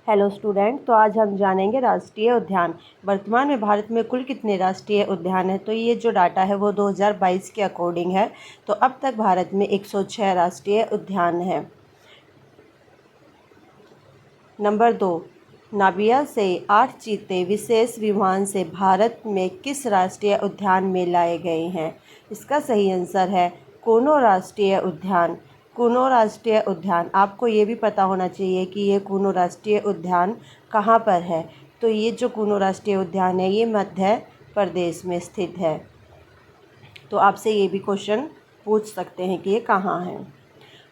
Hello student, तो आज हम जानेंगे राष्ट्रीय उद्यान। वर्तमान में भारत में कुल कितने राष्ट्रीय उद्यान हैं? तो ये जो डाटा है वो 2022 के अकॉर्डिंग है। तो अब तक भारत में 106 राष्ट्रीय उद्यान हैं। नंबर 2, नामिबिया से 8 चीते विशेष विमान से भारत में किस राष्ट्रीय उद्यान में लाए गए हैं? इसका सही आंसर है कूनो राष्ट्रीय उद्यान। कूनो राष्ट्रीय उद्यान, आपको ये भी पता होना चाहिए कि ये कूनो राष्ट्रीय उद्यान कहाँ पर है। तो ये जो कूनो राष्ट्रीय उद्यान है ये मध्य प्रदेश में स्थित है। तो आपसे ये भी क्वेश्चन पूछ सकते हैं कि ये कहाँ है।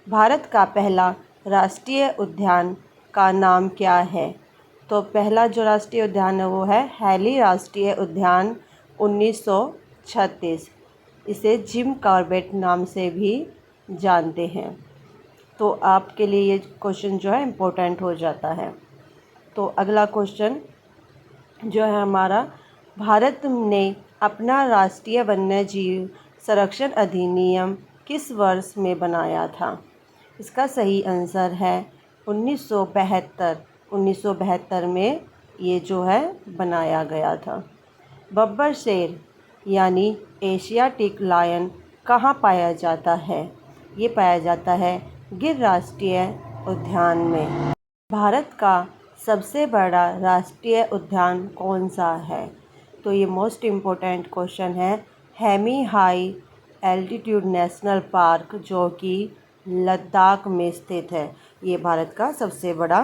भारत का पहला राष्ट्रीय उद्यान का नाम क्या है? तो पहला जो राष्ट्रीय उद्यान है वो है हैली राष्ट्रीय उद्यान 1936। इसे जिम कॉर्बेट नाम से भी जानते हैं। तो आपके लिए ये क्वेश्चन जो है इम्पोर्टेंट हो जाता है। तो अगला क्वेश्चन जो है हमारा, भारत ने अपना राष्ट्रीय वन्यजीव संरक्षण अधिनियम किस वर्ष में बनाया था? इसका सही आंसर है 1972। 1972 में ये जो है बनाया गया था। बब्बर शेर यानी एशियाटिक लायन कहाँ पाया जाता है? ये पाया जाता है गिर राष्ट्रीय उद्यान में। भारत का सबसे बड़ा राष्ट्रीय उद्यान कौन सा है? तो ये मोस्ट इम्पोर्टेंट क्वेश्चन है। Hemis high altitude national park जो कि लद्दाख में स्थित है, ये भारत का सबसे बड़ा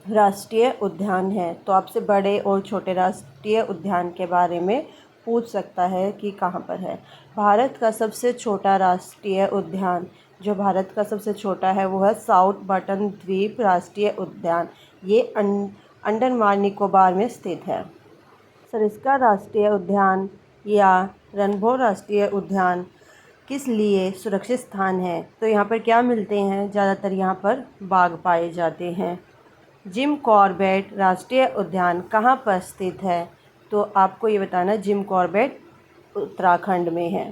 राष्ट्रीय उद्यान है। तो आपसे बड़े और छोटे राष्ट्रीय उद्यान के बारे में पूछ सकता है कि कहाँ पर है। भारत का सबसे छोटा राष्ट्रीय उद्यान, जो भारत का सबसे छोटा है वो है साउथ बटन द्वीप राष्ट्रीय उद्यान। ये अंडमान निकोबार में स्थित है। सरिस्का राष्ट्रीय उद्यान या रनबो राष्ट्रीय उद्यान किस लिए सुरक्षित स्थान है? तो यहाँ पर क्या मिलते हैं? ज़्यादातर यहाँ पर बाघ पाए जाते हैं। जिम कॉर्बेट राष्ट्रीय उद्यान कहाँ पर स्थित है? तो आपको ये बताना, जिम कॉर्बेट उत्तराखंड में है।